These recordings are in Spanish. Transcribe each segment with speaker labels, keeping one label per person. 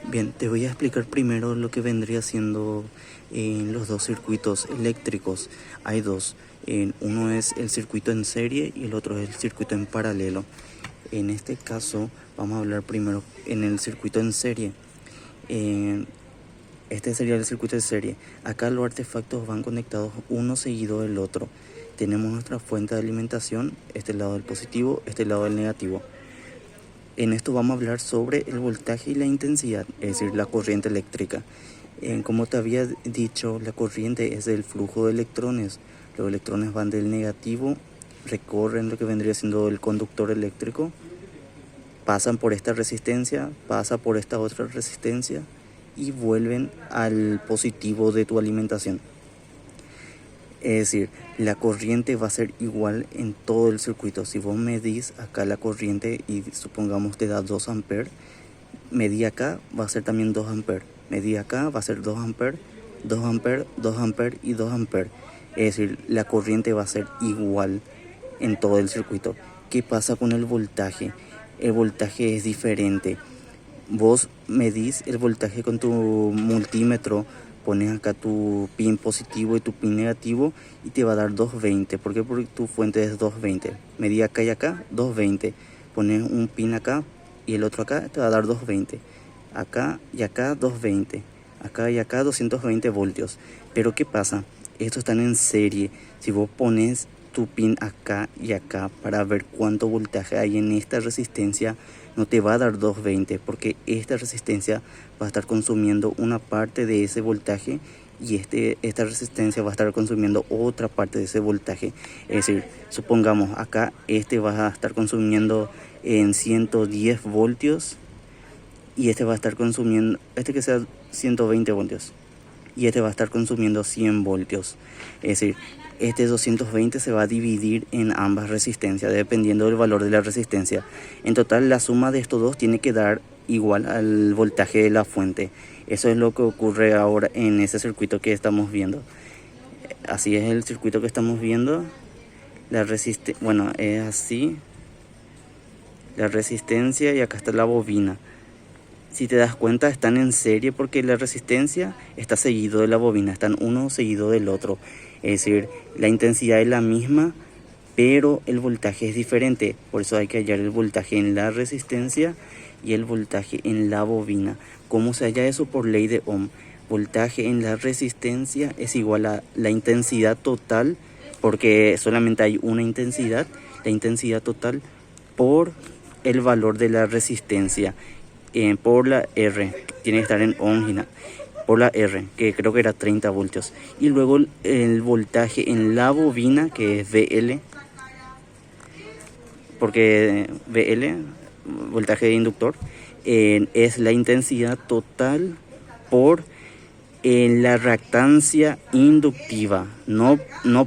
Speaker 1: Bien, te voy a explicar primero lo que vendría siendo los dos circuitos eléctricos. Hay dos. Uno es el circuito en serie y el otro es el circuito en paralelo. En este caso vamos a hablar primero en el circuito en serie. Este sería el circuito de serie. Acá los artefactos van conectados uno seguido del otro. Tenemos nuestra fuente de alimentación, este lado del positivo, este lado del negativo. En esto vamos a hablar sobre el voltaje y la intensidad, es decir, la corriente eléctrica. Como te había dicho, la corriente es el flujo de electrones. Los electrones van del negativo, recorren lo que vendría siendo el conductor eléctrico, pasan por esta resistencia, pasa por esta otra resistencia y vuelven al positivo de tu alimentación. Es decir, la corriente va a ser igual en todo el circuito. Si vos medís acá la corriente y supongamos te da 2 amperes, medí acá va a ser también 2 amperes. Medí acá va a ser 2 amperes, 2 amperes, 2 amperes y 2 amperes. Es decir, la corriente va a ser igual en todo el circuito. ¿Qué pasa con el voltaje? El voltaje es diferente. Vos medís el voltaje con tu multímetro, pones acá tu pin positivo y tu pin negativo y te va a dar 220. ¿Por qué? Porque tu fuente es 220. Medí acá y acá, 220. Pones un pin acá y el otro acá, te va a dar 220. Acá y acá, 220. Acá y acá, 220 voltios. Pero ¿qué pasa? Estos están en serie. Si vos pones tu pin acá y acá para ver cuánto voltaje hay en esta resistencia, no te va a dar 220 porque esta resistencia va a estar consumiendo una parte de ese voltaje y esta resistencia va a estar consumiendo otra parte de ese voltaje. Es decir, supongamos acá va a estar consumiendo en 110 voltios y va a estar consumiendo, que sea 120 voltios y va a estar consumiendo 100 voltios. Es decir, 220 se va a dividir en ambas resistencias dependiendo del valor de la resistencia. En total la suma de estos dos tiene que dar igual al voltaje de la fuente. Eso es lo que ocurre ahora en ese circuito que estamos viendo. Así es el circuito que estamos viendo. Bueno, es así. La resistencia y acá está la bobina. Si te das cuenta, están en serie porque la resistencia está seguido de la bobina, están uno seguido del otro. Es decir, la intensidad es la misma, pero el voltaje es diferente. Por eso hay que hallar el voltaje en la resistencia y el voltaje en la bobina. ¿Cómo se halla eso? Por ley de Ohm. Voltaje en la resistencia es igual a la intensidad total, porque solamente hay una intensidad, la intensidad total por el valor de la resistencia. Por la R, tiene que estar en ohms, por la R, que creo que era 30 voltios. Y luego el voltaje en la bobina, que es VL, porque VL, voltaje de inductor, es la intensidad total por la reactancia inductiva, no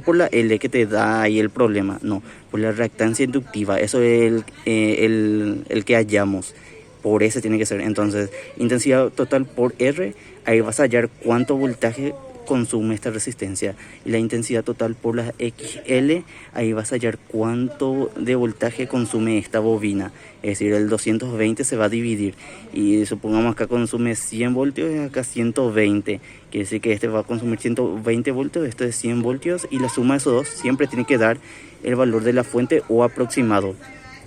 Speaker 1: por la L que te da ahí el problema, no, por la reactancia inductiva. Eso es el que hallamos. Por ese tiene que ser. Entonces, intensidad total por R, ahí vas a hallar cuánto voltaje consume esta resistencia. Y la intensidad total por la XL, ahí vas a hallar cuánto de voltaje consume esta bobina. Es decir, el 220 se va a dividir. Y supongamos acá consume 100 voltios y acá 120. Quiere decir que este va a consumir 120 voltios, esto es 100 voltios. Y la suma de esos dos siempre tiene que dar el valor de la fuente o aproximado.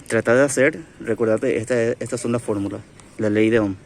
Speaker 1: Trata de hacer, recordate, estas son las fórmulas, la ley de Ohm.